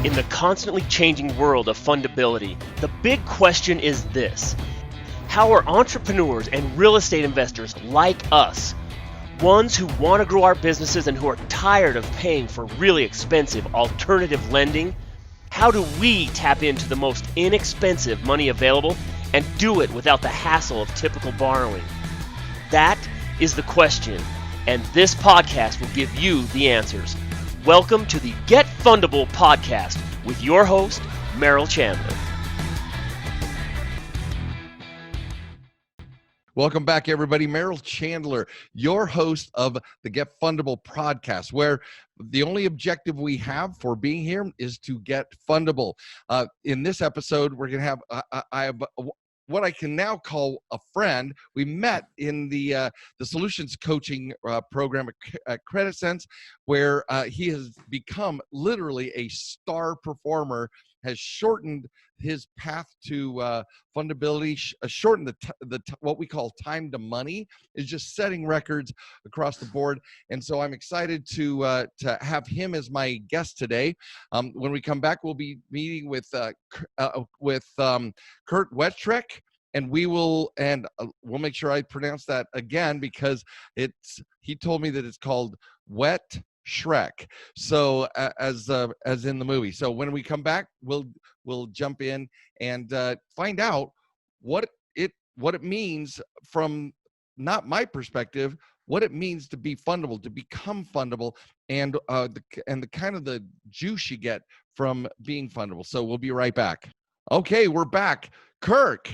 In the constantly changing world of fundability, the big question is this: how are entrepreneurs and real estate investors like us, ones who want to grow our businesses and who are tired of paying for really expensive alternative lending, how do we tap into the most inexpensive money available and do it without the hassle of typical borrowing? That is the question, and this podcast will give you the answers. Welcome to the Get Fundable podcast with your host, Merill Chandler. Welcome back, everybody. Merill Chandler, your host of the Get Fundable podcast, where the only objective we have for being here is to get fundable. In this episode, we're going to have I have what I can now call a friend. We met in the solutions coaching program at Credit Sense, where he has become literally a star performer, has shortened his path to fundability, shortened what we call time to money, is just setting records across the board. And so I'm excited to have him as my guest today. When we come back, we'll be meeting with Kirk Wettschreck, and we'll make sure I pronounce that again, because he told me that it's called Wettschreck, so as in the movie. So when we come back, we'll jump in and find out what it means from not my perspective, what it means to be fundable, to become fundable, and the kind of the juice you get from being fundable. So we'll be right back. Okay, we're back. Kirk,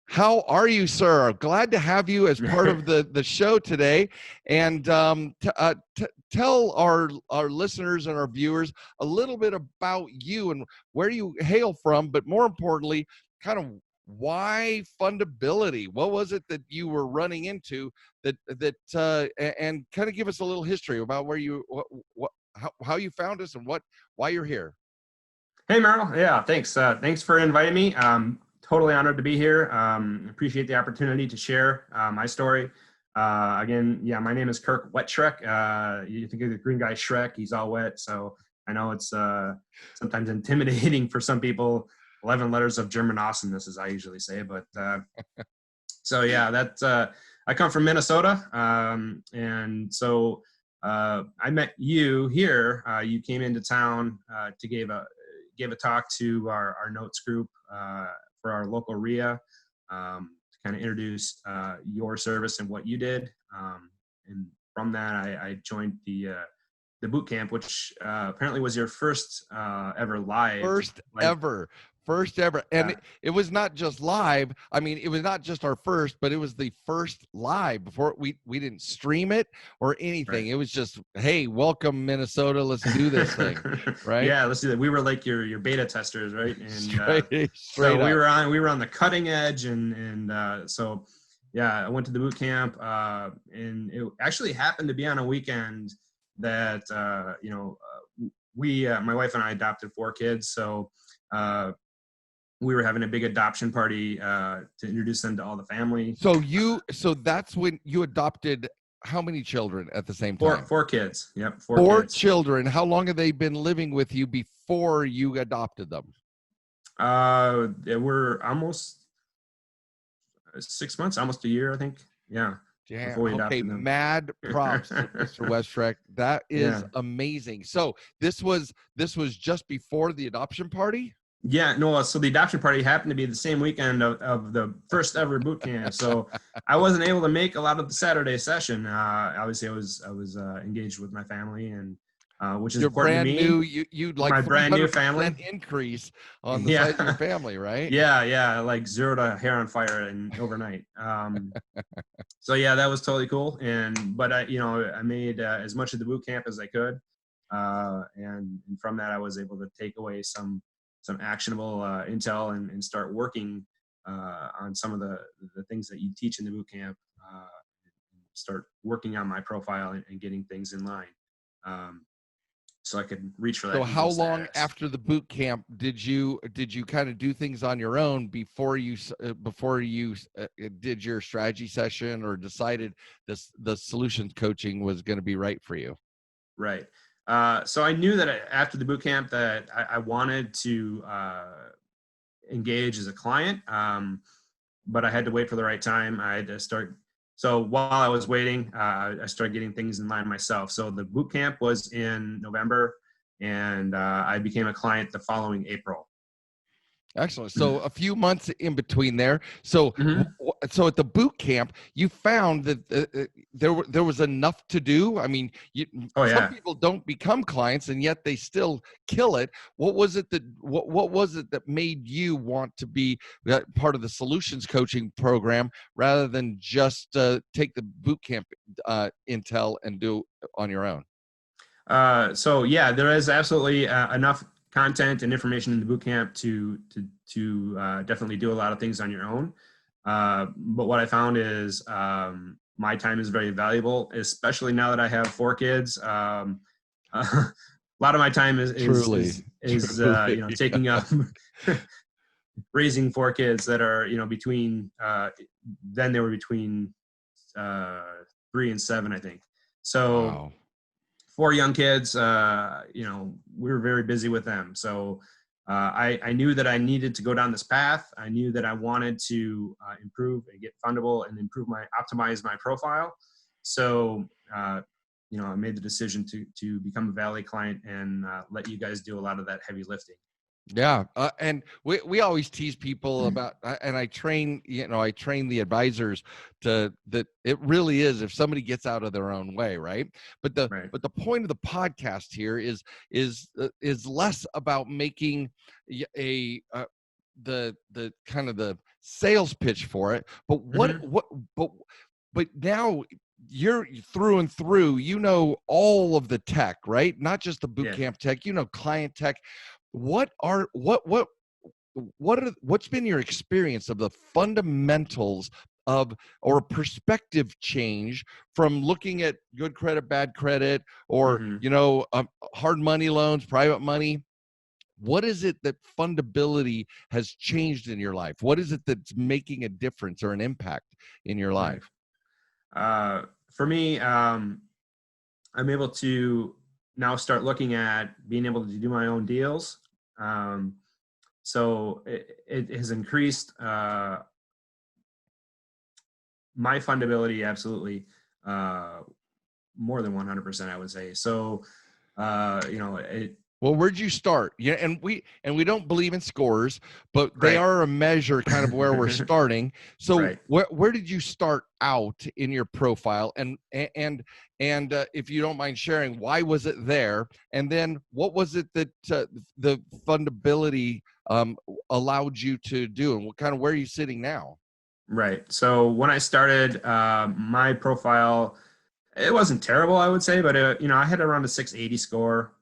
how are you, sir? Glad to have you as part of the show today. And tell our listeners and our viewers a little bit about you and where you hail from, but more importantly, kind of why fundability? What was it that you were running into and kind of give us a little history about where you, how you found us and why you're here. Hey, Merill. Yeah, thanks. Thanks for inviting me. Totally honored to be here. Appreciate the opportunity to share my story. Again, yeah, my name is Kirk Wettschreck. You think of the green guy Shrek, he's all wet. So I know it's sometimes intimidating for some people. 11 letters of German awesomeness, as I usually say. But so yeah, I come from Minnesota. And so I met you here. You came into town to give a talk to our notes group for our local RIA, to kind of introduce your service and what you did. And from that, I joined the boot camp, which apparently was your first ever live. First ever. And it was not just live. I mean, it was not just our first, but it was the first live. Before we didn't stream it or anything. Right. It was just, hey, welcome Minnesota. Let's do this thing. Right. Yeah, let's do that. We were like your beta testers, right? And straight so we were on the cutting edge. And so, yeah, I went to the boot camp and it actually happened to be on a weekend that, my wife and I adopted 4 kids. So, we were having a big adoption party to introduce them to all the family. So that's when you adopted how many children at the same time? 4 kids. Yep. 4 children. How long have they been living with you before you adopted them? They were almost 6 months, almost a year, I think. Yeah. Okay, mad props to Mr. Wettschreck. That is amazing. So this was just before the adoption party? Yeah, no. So the adoption party happened to be the same weekend of the first ever boot camp. So I wasn't able to make a lot of the Saturday session. Obviously, I was engaged with my family, and which is important to me. New, you'd like my brand new family increase on the size of your family, right? Yeah, like 0 to hair on fire and overnight. So yeah, that was totally cool. But I made as much of the boot camp as I could, and from that I was able to take away some actionable intel and start working on some of the things that you teach in the boot camp, start working on my profile and getting things in line. So I could reach for that. So how long after the boot camp did you kind of do things on your own before you did your strategy session or decided the solutions coaching was going to be right for you? Right. So I knew that after the boot camp that I wanted to engage as a client, but I had to wait for the right time. I had to start. So while I was waiting, I started getting things in line myself. So the boot camp was in November, and I became a client the following April. Excellent. So a few months in between there. So, Mhm. so at the boot camp, you found that there was enough to do. I mean, Oh some yeah. people don't become clients, and yet they still kill it. What was it that made you want to be part of the solutions coaching program rather than just take the boot camp intel and do it on your own? So yeah, there is absolutely enough content and information in the bootcamp to definitely do a lot of things on your own. But what I found is my time is very valuable, especially now that I have 4 kids. A lot of my time is Truly. taking up raising 4 kids that are between then they were between 3 and 7, I think. So. Wow. 4 young kids, we were very busy with them. So I knew that I needed to go down this path. I knew that I wanted to improve and get fundable and optimize my profile. So, I made the decision to become a Valley client and let you guys do a lot of that heavy lifting. Yeah. And we always tease people about, and I train the advisors that it really is, if somebody gets out of their own way. Right. But the point of the podcast here is less about making the kind of the sales pitch for it, but but now you're through and through, all of the tech, right? Not just the boot camp tech, client tech. What's been your experience of the fundamentals of, or perspective change from looking at good credit, bad credit, or hard money loans, private money? What is it that fundability has changed in your life? What is it that's making a difference or an impact in your life? For me, I'm able to now start looking at being able to do my own deals. So it has increased my fundability absolutely more than 100%, I would say. So well, where'd you start? Yeah, and we don't believe in scores, but they are a measure kind of where we're starting. So where did you start out in your profile? And if you don't mind sharing, why was it there? And then what was it that the fundability allowed you to do? And where are you sitting now? Right. So when I started my profile, it wasn't terrible, I would say, but I had around a 680 score.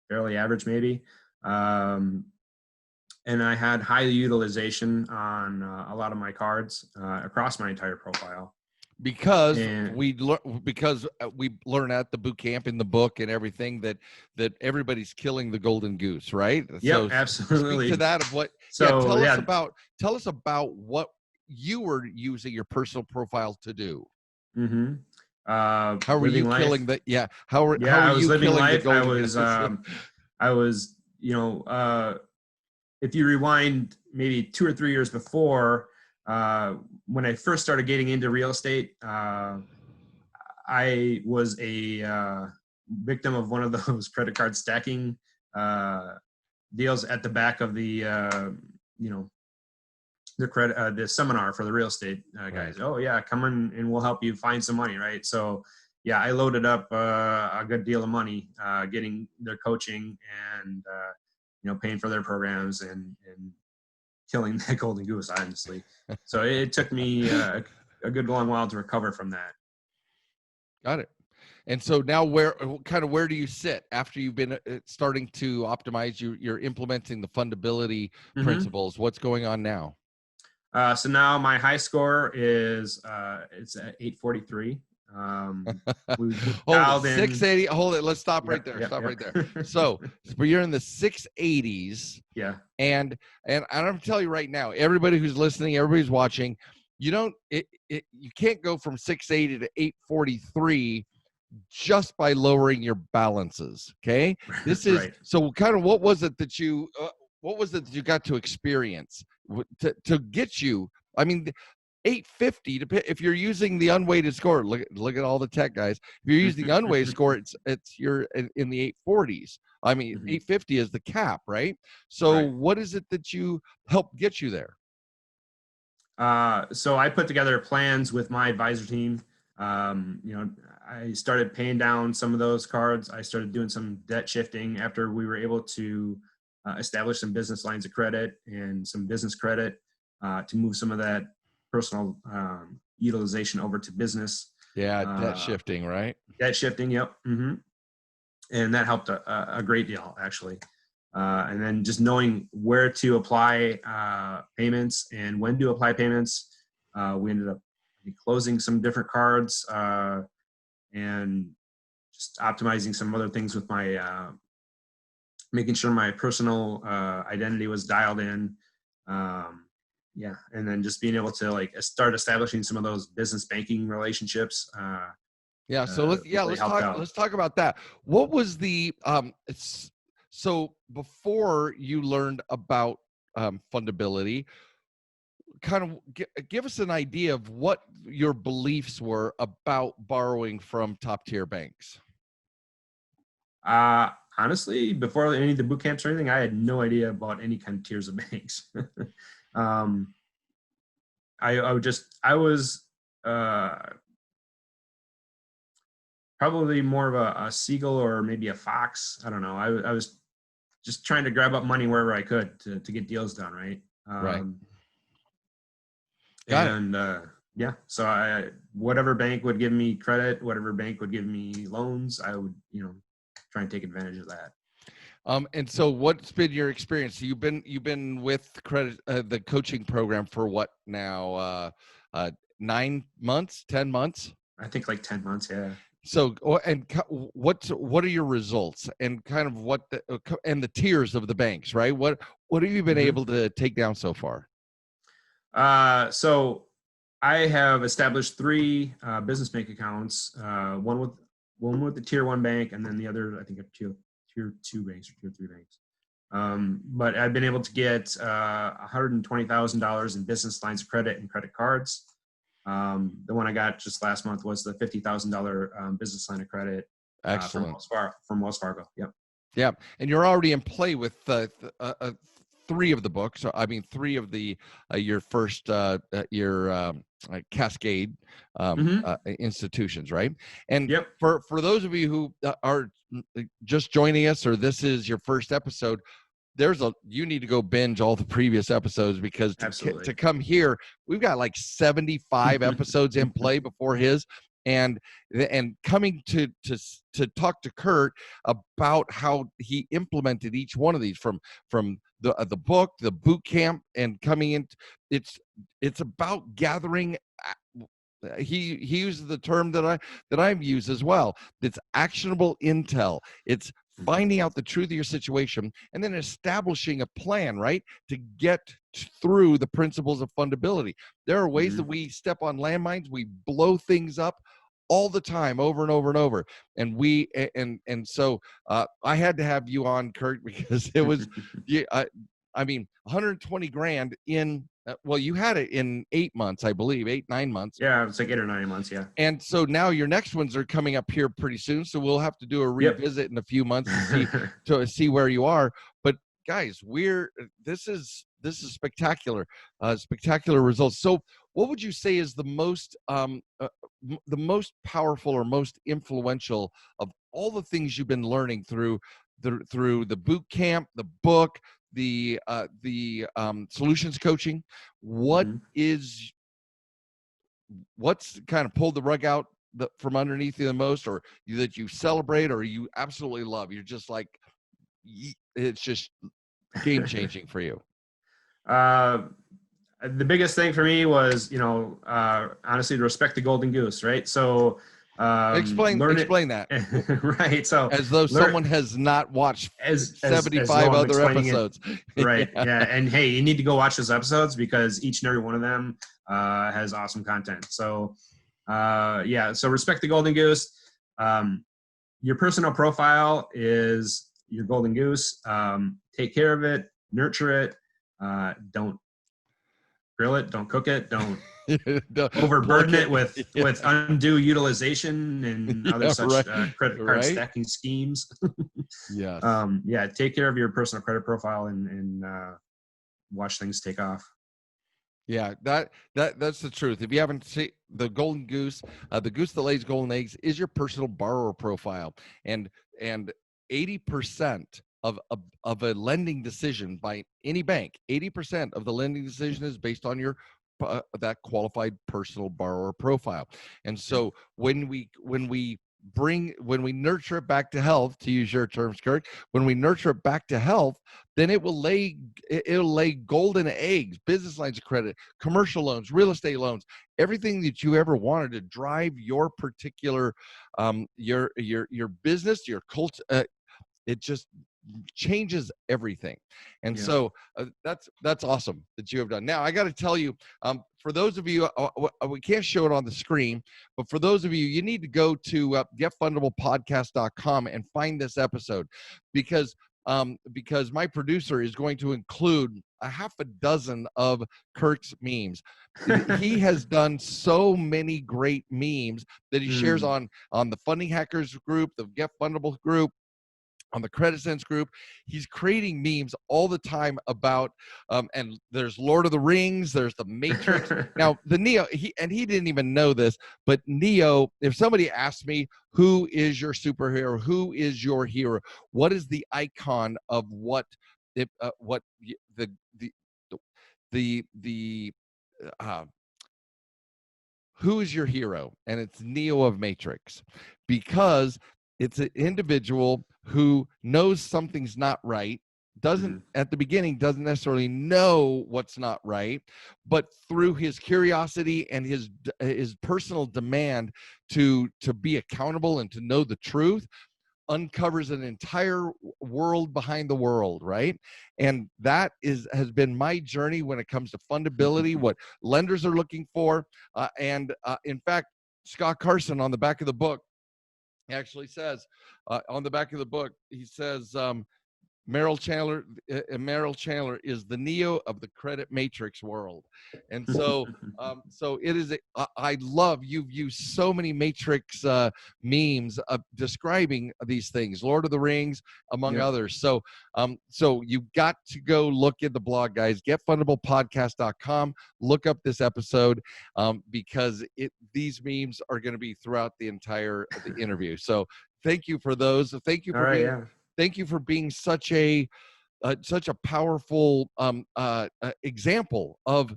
Fairly average maybe. And I had high utilization on a lot of my cards across my entire profile. Because we learn at the boot camp, in the book and everything, that everybody's killing the golden goose, right? Yeah, so absolutely. Speak to that of what. So tell us about what you were using your personal profile to do. Mm-hmm. How were you killing the? Yeah. How were I was you living killing life. the golden goose? I was, if you rewind maybe 2 or 3 years before, when I first started getting into real estate, I was a victim of one of those credit card stacking deals at the back of the the seminar for the real estate guys. Oh yeah, come in and we'll help you find some money, right? So yeah, I loaded up a good deal of money getting their coaching and paying for their programs and killing that golden goose, honestly. So it took me a good long while to recover from that. Got it. And so now where do you sit after you've been starting to optimize? You're implementing the fundability principles. What's going on now? So now my high score is it's at 843. We dialed in 680. Hold it. Let's stop right there. Right there. So you're in the 680s. Yeah. And I'm gonna tell you right now, everybody who's listening, everybody's watching, you can't go from 680 to 843 just by lowering your balances. Okay. This is, Right. so kind of what was it that you got to experience to get you? I mean, 850 if you're using the unweighted score. Look at all the tech guys. If you're using the unweighted score, it's you're in the 840s. I mean, 850 is the cap, right? So Right. what is it that you helped get you there? So I put together plans with my advisor team. I started paying down some of those cards. I started doing some debt shifting after we were able to establish some business lines of credit and some business credit to move some of that personal utilization over to business. Yeah, debt shifting, right? Debt shifting, yep. And that helped a great deal, actually. And then just knowing where to apply payments and when to apply payments. We ended up closing some different cards and just optimizing some other things with my, making sure my personal identity was dialed in. And then just being able to start establishing some of those business banking relationships. So let's talk about that. What was the so before you learned about Fundability, kind of give us an idea of what your beliefs were about borrowing from top tier banks. Honestly, before any of the boot camps or anything, I had no idea about any kind of tiers of banks. I was probably more of a seagull or maybe a fox. I don't know. I was just trying to grab up money wherever I could to get deals done. Right. Right. So whatever bank would give me credit, whatever bank would give me loans, I would, try and take advantage of that. And so what's been your experience? You've been with the coaching program for what now? 9 months, 10 months? I think like 10 months. Yeah. So, and what are your results and kind of what and the tiers of the banks, right? What have you been able to take down so far? So I have established 3 business bank accounts, one with the tier 1 bank, and then the other, I think, tier 2 banks or tier 3 banks. But I've been able to get $120,000 in business lines of credit and credit cards. The one I got just last month was the $50,000 business line of credit. Excellent. From Wells Fargo. Yep. Yeah, and you're already in play with 3 of the books. I mean, 3 of the your first Cascade institutions, right? And for those of you who are just joining us, or this is your first episode, you need to go binge all the previous episodes, because to come here, we've got like 75 episodes in play before his, and coming to talk to Kurt about how he implemented each one of these from the book, the boot camp, and coming in. It's about gathering. He uses the term that I've used as well. It's actionable intel. It's finding out the truth of your situation and then establishing a plan, right, to get through the principles of fundability. There are ways that we step on landmines, we blow things up all the time, over and over and over. And so I had to have you on, Kurt, because it was, I mean, 120 grand in, well, you had it in 8 months, I believe, 8-9 months. Yeah, it's like 8 or 9 months. Yeah. And so now your next ones are coming up here pretty soon. So we'll have to do a revisit in a few months to see where you are. But guys, this is spectacular, spectacular results. So what would you say is the most powerful or most influential of all the things you've been learning through the boot camp, the book, the solutions coaching? What's kind of pulled the rug out from underneath you the most, or that you celebrate, or you absolutely love? You're just like, it's just game changing for you. The biggest thing for me was, honestly, to respect the Golden Goose, right? So explain that. Right. So as though someone has not watched 75 other episodes. Right. Yeah. And hey, you need to go watch those episodes, because each and every one of them has awesome content. So so respect the Golden Goose. Your personal profile is your golden goose. Take care of it, nurture it. Don't grill it, don't cook it, don't overburden it with undue utilization and other such credit card stacking schemes. Yes. Yeah, take care of your personal credit profile and watch things take off. Yeah, that's the truth. If you haven't seen the golden goose, the goose that lays golden eggs is your personal borrower profile, and 80% of a lending decision by any bank, 80% of the lending decision is based on your that qualified personal borrower profile. And so when we nurture it back to health, to use your terms, Kirk, when we nurture it back to health, then it'll lay golden eggs, business lines of credit, commercial loans, real estate loans, everything that you ever wanted to drive your particular your business, your culture. It just changes everything. And so that's awesome that you have done. Now I got to tell you, for those of you, we can't show it on the screen, but for those of you, you need to go to getfundablepodcast.com and find this episode, because my producer is going to include a half a dozen of Kirk's memes. He has done so many great memes that he shares on the Funding Hackers group, the Get Fundable group, on the Credit Sense group. He's creating memes all the time about, and there's Lord of the Rings, there's the Matrix. Now, the Neo, he didn't even know this, but Neo, if somebody asked me, who is your superhero? Who is your hero? What is the icon of who is your hero? And it's Neo of Matrix, because it's an individual who knows something's not right, at the beginning doesn't necessarily know what's not right, but through his curiosity and his personal demand to be accountable and to know the truth, uncovers an entire world behind the world, right? And that has been my journey when it comes to fundability, what lenders are looking for. In fact, Scott Carson, on the back of the book, actually says, on the back of the book, he says, Merill Chandler is the Neo of the credit matrix world. And so so it is I love, you've used so many matrix memes describing these things, Lord of the Rings among others. So so you got to go look at the blog, guys. Getfundablepodcast.com, look up this episode, because these memes are going to be throughout the entire interview. So thank you for those. Thank you for thank you for being such a powerful example of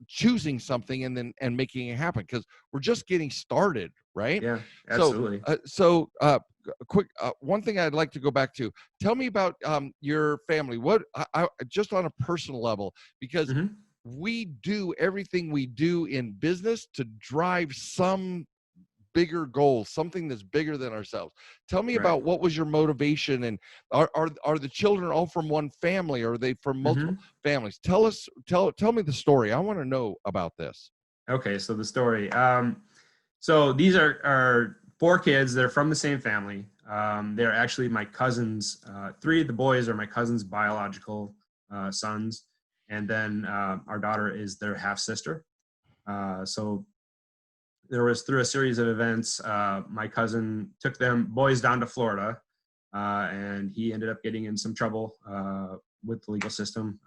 choosing something and making it happen, because we're just getting started, right? Yeah, absolutely. So quick, one thing I'd like to go back to. Tell me about your family. What just on a personal level, because we do everything we do in business to drive some bigger goal, something that's bigger than ourselves. Tell me about what was your motivation, and are the children all from one family, or are they from multiple families? Tell me the story. I want to know about this. Okay, so the story. So these are 4 kids. They're from the same family. They're actually my cousins. 3 of the boys are my cousins' biological sons, and then our daughter is their half sister. So there was, through a series of events, my cousin took them boys down to Florida, and he ended up getting in some trouble with the legal system,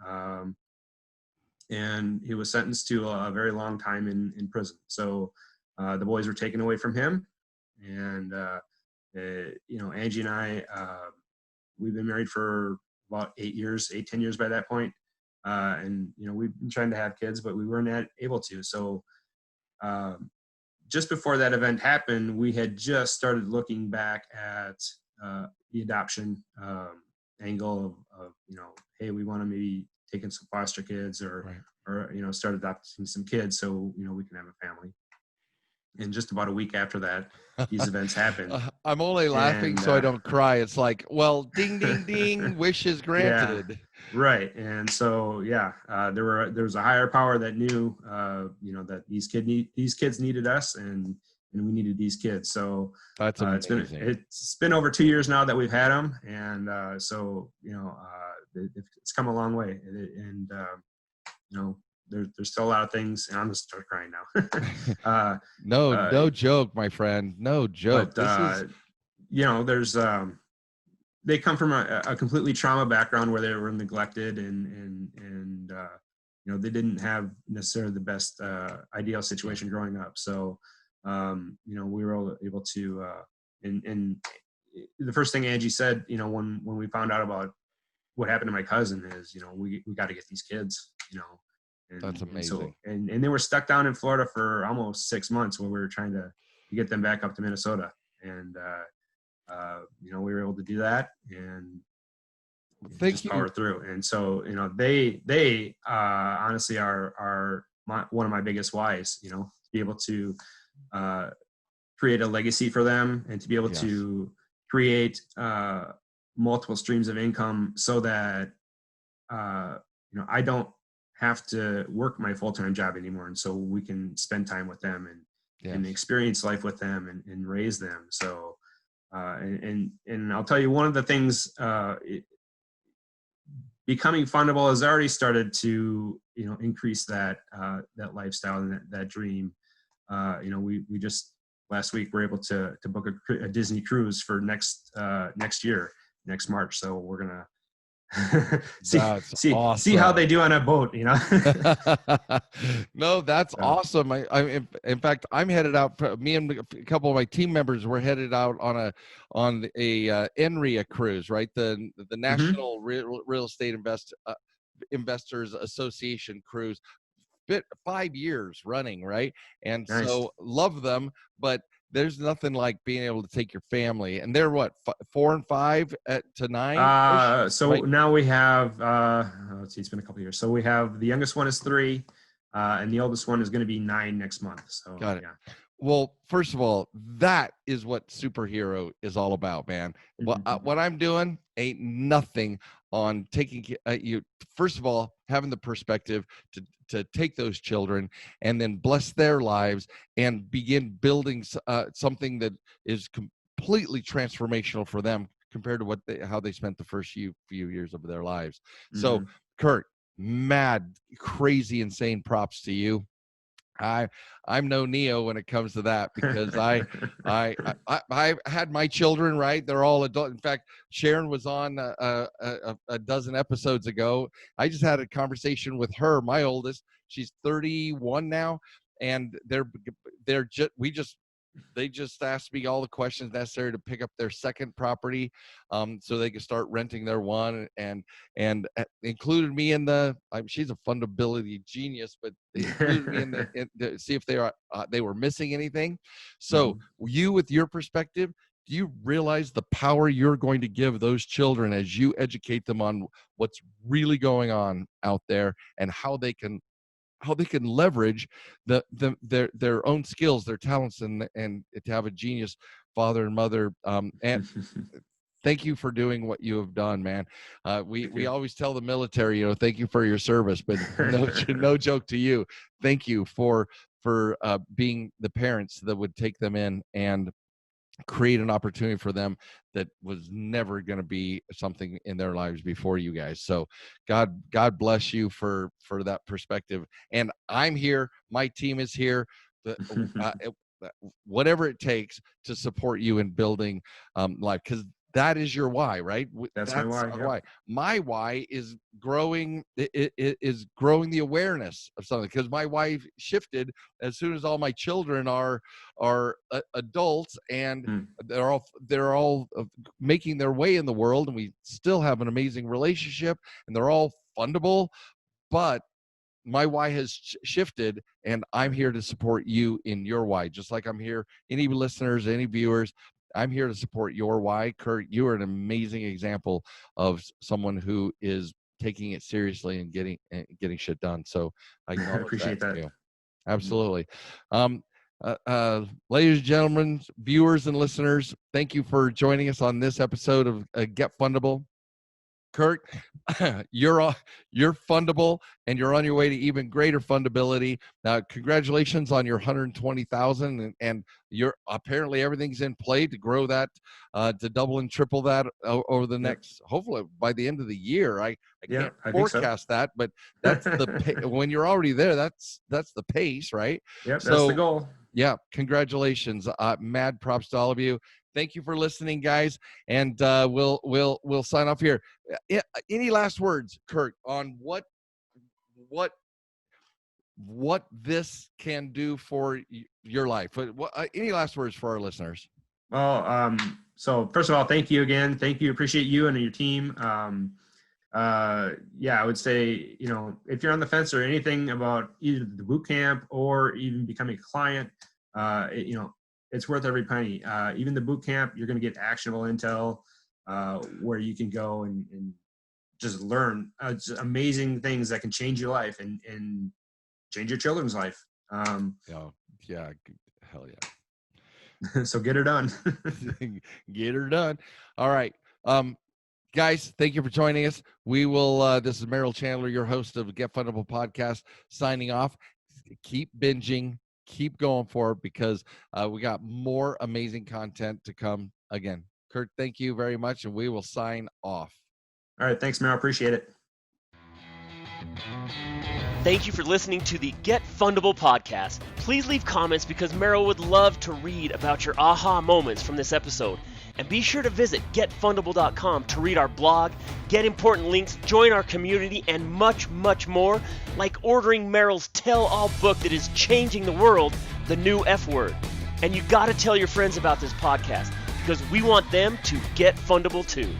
and he was sentenced to a very long time in prison. So the boys were taken away from him, and Angie and I, we've been married for about 10 years by that point, and we've been trying to have kids, but we weren't able to. So just before that event happened, we had just started looking back at the adoption angle of hey, we want to maybe take in some foster kids, or start adopting some kids so we can have a family. And just about a week after that, these events happened. I'm only laughing so I don't cry. It's like, well, ding, ding, ding, wishes granted. Yeah, right. And so, there was a higher power that knew, that these kids needed us, and and we needed these kids. So That's amazing. It's been over 2 years now that we've had them, and so it's come a long way, and there's still a lot of things, and I'm just start crying now. No joke, my friend. No joke. But there's they come from a completely trauma background where they were neglected, and they didn't have necessarily the best ideal situation growing up. So we were able to and the first thing Angie said, when we found out about what happened to my cousin is, we got to get these kids, and that's amazing. And they were stuck down in Florida for almost 6 months when we were trying to get them back up to Minnesota. And, we were able to do that and just power through. And so, they honestly are one of my biggest whys, to be able to create a legacy for them, and to be able to create multiple streams of income so that, I don't have to work my full-time job anymore. And so we can spend time with them and experience life with them and raise them. So, and I'll tell you, one of the things, becoming fundable has already started to, increase that lifestyle and that dream. We just last week were able to book a Disney cruise for next year, next March. So we're gonna see how they do on a boat, No, that's awesome. In fact, I'm headed out. Me and a couple of my team members were headed out on a NREA cruise, right? The National Real Estate Investors Association cruise. 5 years running, right? And nice. So love them, but there's nothing like being able to take your family. And they're what, 4 and 5 to 9? Now we have, let's see, it's been a couple of years. So we have, the youngest one is 3, and the oldest one is going to be 9 next month. So got it. Yeah. Well, first of all, that is what superhero is all about, man. What I'm doing ain't nothing on taking you. First of all, having the perspective to take those children and then bless their lives and begin building something that is completely transformational for them compared to how they spent the first few years of their lives. So, Kirk, mad, crazy, insane props to you. I'm no Neo when it comes to that, because I had my children, right? They're all adult. In fact, Sharon was on a dozen episodes ago. I just had a conversation with her, my oldest. She's 31 now, and they just asked me all the questions necessary to pick up their second property, so they could start renting their one, and included me in she's a fundability genius, but they included me in the see if they were missing anything. So you, with your perspective, do you realize the power you're going to give those children as you educate them on what's really going on out there and how they can leverage their own skills, their talents, and to have a genius father and mother. And thank you for doing what you have done, man. We always tell the military, thank you for your service, but no joke to you. Thank you for being the parents that would take them in and create an opportunity for them that was never going to be something in their lives before you guys. So God bless you for that perspective. And I'm here. My team is here. Whatever it takes to support you in building life, because that is your why, right? That's my why. Yeah. My why is growing. It is growing the awareness of something, because my wife shifted as soon as all my children are adults, and they're all making their way in the world, and we still have an amazing relationship, and they're all fundable, but my why has shifted, and I'm here to support you in your why. Just like I'm here, any listeners, any viewers, I'm here to support your why. Kurt, you are an amazing example of someone who is taking it seriously and getting shit done. So I appreciate that. Absolutely. Ladies and gentlemen, viewers and listeners, thank you for joining us on this episode of Get Fundable. Kirk, you're fundable, and you're on your way to even greater fundability. Congratulations on your 120,000, and you're apparently everything's in play to grow that, to double and triple that over the next, hopefully by the end of the year. I can't forecast that, but that's when you're already there, that's the pace, right? Yep, that's the goal. Yeah, congratulations. Mad props to all of you. Thank you for listening, guys, and we'll sign off here. Any last words, Kirk, on what this can do for your life? Any last words for our listeners? Well, so first of all, thank you again. Thank you. Appreciate you and your team. I would say, if you're on the fence or anything about either the boot camp or even becoming a client, it's worth every penny. Even the boot camp, you're going to get actionable intel where you can go and just learn just amazing things that can change your life and change your children's life. Hell yeah. So get her done. Get her done. All right. Guys, thank you for joining us. We will, this is Merill Chandler, your host of Get Fundable podcast, signing off. Keep binging. Keep going for it, because we got more amazing content to come. Again, Kirk, thank you very much, and we will sign off. All right. Thanks, Merill. Appreciate it. Thank you for listening to the Get Fundable podcast. Please leave comments, because Merill would love to read about your aha moments from this episode. And be sure to visit getfundable.com to read our blog, get important links, join our community, and much, much more, like ordering Merill's tell-all book that is changing the world, The New F Word. And you got to tell your friends about this podcast, because we want them to get fundable too.